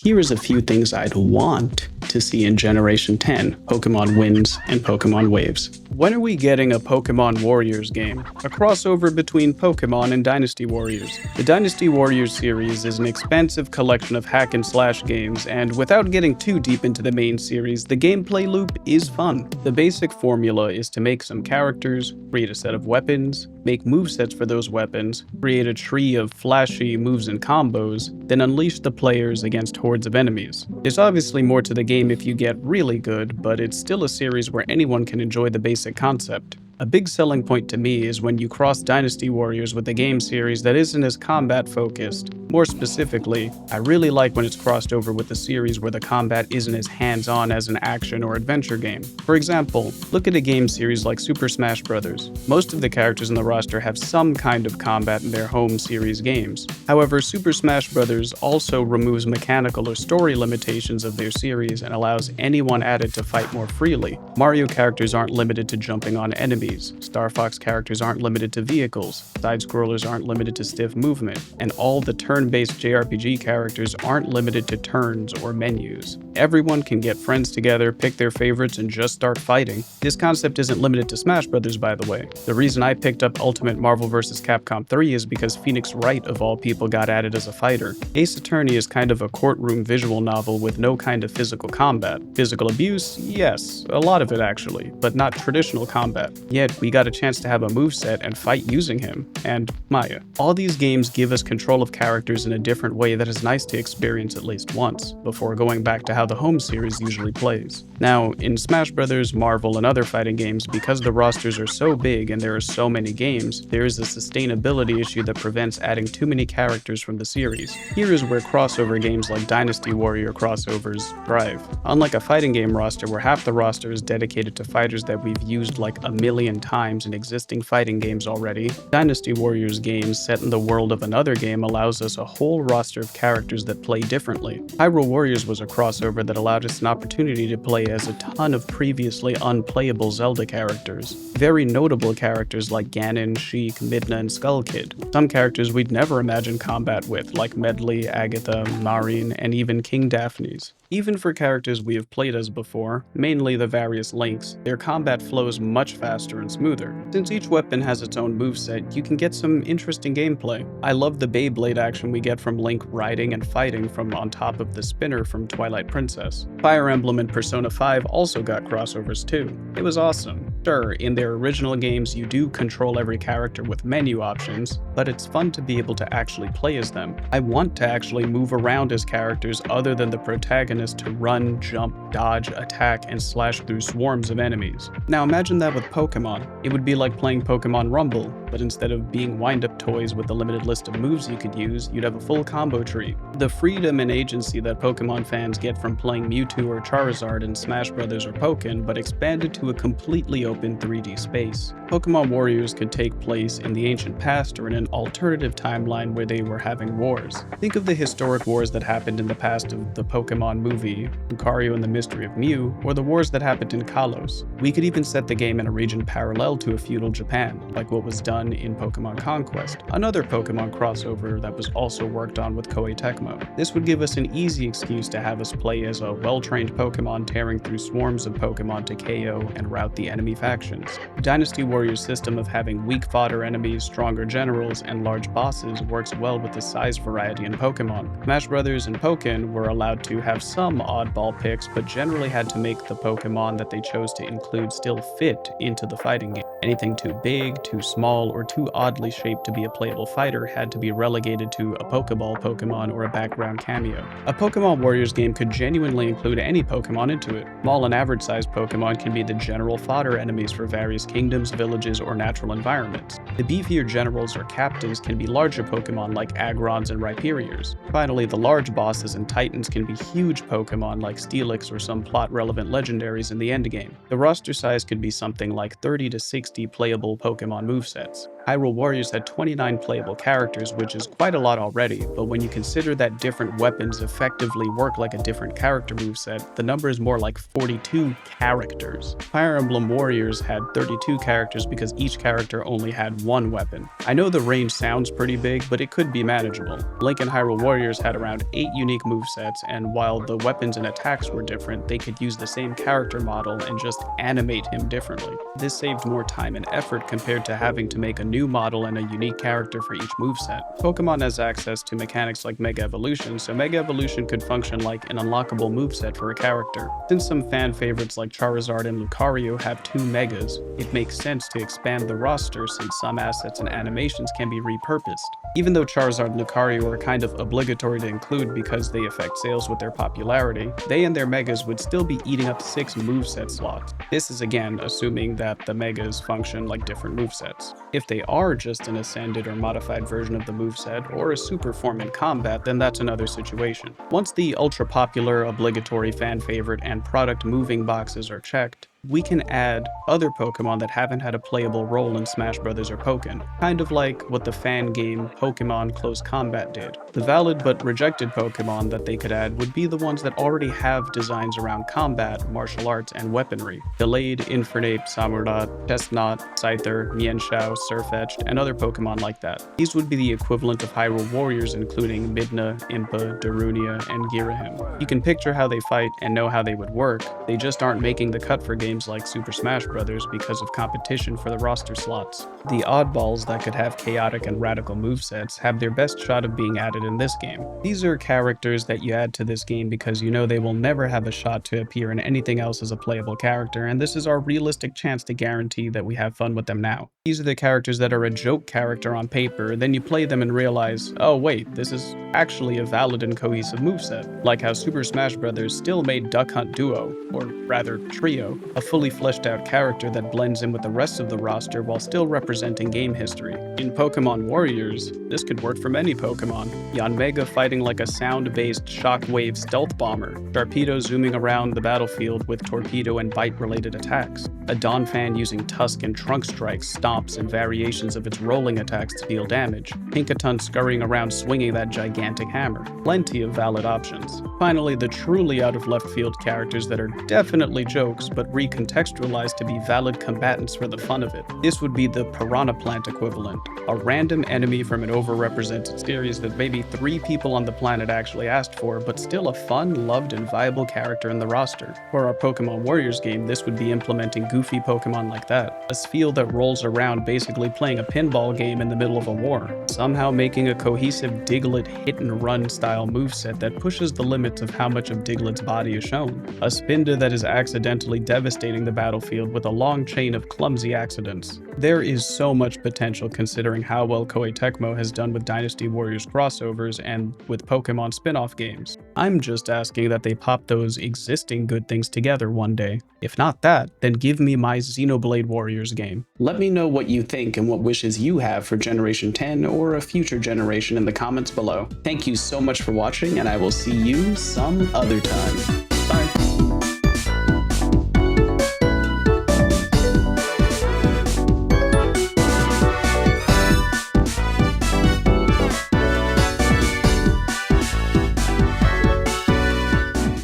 Here is a few things I'd want to see in Generation 10, Pokémon Winds and Pokémon Waves. When are we getting a Pokémon Warriors game? A crossover between Pokémon and Dynasty Warriors. The Dynasty Warriors series is an expansive collection of hack and slash games, and without getting too deep into the main series, the gameplay loop is fun. The basic formula is to make some characters, create a set of weapons, make movesets for those weapons, create a tree of flashy moves and combos, then unleash the players against hordes of enemies. There's obviously more to the game if you get really good, but it's still a series where anyone can enjoy the basic concept. A big selling point to me is when you cross Dynasty Warriors with a game series that isn't as combat focused. More specifically, I really like when it's crossed over with a series where the combat isn't as hands-on as an action or adventure game. For example, look at a game series like Super Smash Bros. Most of the characters in the roster have some kind of combat in their home series games. However, Super Smash Bros. Also removes mechanical or story limitations of their series and allows anyone added to fight more freely. Mario characters aren't limited to jumping on enemies. Star Fox characters aren't limited to vehicles, side-scrollers aren't limited to stiff movement, and all the turn-based JRPG characters aren't limited to turns or menus. Everyone can get friends together, pick their favorites, and just start fighting. This concept isn't limited to Smash Bros., by the way. The reason I picked up Ultimate Marvel vs. Capcom 3 is because Phoenix Wright, of all people, got added as a fighter. Ace Attorney is kind of a courtroom visual novel with no kind of physical combat. Physical abuse? Yes, a lot of it actually, but not traditional combat. Yet, we got a chance to have a moveset and fight using him, and Maya. All these games give us control of characters in a different way that is nice to experience at least once, before going back to how the home series usually plays. Now, in Smash Bros., Marvel, and other fighting games, because the rosters are so big and there are so many games, there is a sustainability issue that prevents adding too many characters from the series. Here is where crossover games like Dynasty Warrior crossovers thrive. Unlike a fighting game roster where half the roster is dedicated to fighters that we've used like a million times in existing fighting games already, Dynasty Warriors games set in the world of another game allows us a whole roster of characters that play differently. Hyrule Warriors was a crossover that allowed us an opportunity to play as a ton of previously unplayable Zelda characters. Very notable characters like Ganon, Sheik, Midna, and Skull Kid. Some characters we'd never imagine combat with, like Medley, Agatha, Marine, and even King Daphne's. Even for characters we have played as before, mainly the various Links, their combat flows much faster and smoother. Since each weapon has its own moveset, you can get some interesting gameplay. I love the Beyblade action we get from Link riding and fighting from on top of the spinner from Twilight Princess. Fire Emblem and Persona 5 also got crossovers too. It was awesome. Sure, in their original games you do control every character with menu options, but it's fun to be able to actually play as them. I want to actually move around as characters other than the protagonist to run, jump, dodge, attack, and slash through swarms of enemies. Now imagine that with Pokémon. It would be like playing Pokémon Rumble, but instead of being wind-up toys with a limited list of moves you could use, you'd have a full combo tree. The freedom and agency that Pokémon fans get from playing Mewtwo or Charizard in Smash Bros. Or Pokken, but expanded to a completely open 3D space. Pokémon Warriors could take place in the ancient past or in an alternative timeline where they were having wars. Think of the historic wars that happened in the past of the Pokémon movie, Lucario and the Mystery of Mew, or the wars that happened in Kalos. We could even set the game in a region parallel to a feudal Japan, like what was done in Pokémon Conquest, another Pokémon crossover that was also worked on with Koei Tecmo. This would give us an easy excuse to have us play as a well-trained Pokémon tearing through swarms of Pokémon to KO and rout the enemy factions. The Dynasty Warriors system of having weak fodder enemies, stronger generals, and large bosses works well with the size variety in Pokémon. Smash Bros. And Pokken were allowed to have some oddball picks, but generally had to make the Pokémon that they chose to include still fit into the fighting game. Anything too big, too small, or too oddly shaped to be a playable fighter had to be relegated to a Pokeball Pokémon or a background cameo. A Pokémon Warriors game could genuinely include any Pokémon into it. Small and average-sized Pokémon can be the general fodder enemies for various kingdoms, villages, or natural environments. The beefier generals or captains can be larger Pokémon like Agrons and Rhyperiors. Finally, the large bosses and titans can be huge Pokémon like Steelix or some plot-relevant legendaries in the endgame. The roster size could be something like 30 to 60 60 playable Pokemon movesets. Hyrule Warriors had 29 playable characters, which is quite a lot already, but when you consider that different weapons effectively work like a different character moveset, the number is more like 42 characters. Fire Emblem Warriors had 32 characters because each character only had one weapon. I know the range sounds pretty big, but it could be manageable. Link and Hyrule Warriors had around 8 unique movesets, and while the weapons and attacks were different, they could use the same character model and just animate him differently. This saved more time and effort compared to having to make a new model and a unique character for each moveset. Pokemon has access to mechanics like Mega Evolution, so Mega Evolution could function like an unlockable moveset for a character. Since some fan favorites like Charizard and Lucario have 2 Megas, it makes sense to expand the roster since some assets and animations can be repurposed. Even though Charizard and Lucario are kind of obligatory to include because they affect sales with their popularity, they and their Megas would still be eating up 6 moveset slots. This is again assuming that the Megas function like different movesets. If they are just an ascended or modified version of the moveset, or a super form in combat, then that's another situation. Once the ultra-popular, obligatory fan favorite and product moving boxes are checked, we can add other Pokemon that haven't had a playable role in Smash Bros. Or Pokken, kind of like what the fan game Pokémon Close Combat did. The valid but rejected Pokemon that they could add would be the ones that already have designs around combat, martial arts, and weaponry. Delayed, Infernape, Samurott, Chestnut, Scyther, Mienshao, Sirfetch'd, and other Pokemon like that. These would be the equivalent of Hyrule Warriors, including Midna, Impa, Darunia, and Girahim. You can picture how they fight and know how they would work, they just aren't making the cut for games like Super Smash Bros. Because of competition for the roster slots. The oddballs that could have chaotic and radical movesets have their best shot of being added in this game. These are characters that you add to this game because you know they will never have a shot to appear in anything else as a playable character, and this is our realistic chance to guarantee that we have fun with them now. These are the characters that are a joke character on paper, then you play them and realize, oh wait, this is actually a valid and cohesive moveset, like how Super Smash Bros. Still made Duck Hunt Duo, or rather Trio, a fully fleshed out character that blends in with the rest of the roster while still representing game history. In Pokemon Warriors, this could work for many Pokemon. Yanmega fighting like a sound-based shockwave stealth bomber, Sharpedo zooming around the battlefield with torpedo and bite-related attacks, a Donphan using Tusk and Trunk strikes, stomps, and variations of its rolling attacks to deal damage, Pinkaton scurrying around swinging that gigantic hammer. Plenty of valid options. Finally, the truly out-of-left-field characters that are definitely jokes but recontextualized to be valid combatants for the fun of it. This would be the Piranha Plant equivalent, a random enemy from an overrepresented series that maybe 3 people on the planet actually asked for, but still a fun, loved, and viable character in the roster. For our Pokemon Warriors game, this would be implementing goofy Pokemon like that, a Spheal that rolls around basically playing a pinball game in the middle of a war, somehow making a cohesive Diglett hit-and-run style moveset that pushes the limits of how much of Diglett's body is shown, a Spinda that is accidentally devastating the battlefield with a long chain of clumsy accidents. There is so much potential considering how well Koei Tecmo has done with Dynasty Warriors crossovers and with Pokemon spin-off games. I'm just asking that they pop those existing good things together one day. If not that, then give me my Xenoblade Warriors game. Let me know what you think and what wishes you have for Generation 10 or a future generation in the comments below. Thank you so much for watching, and I will see you some other time.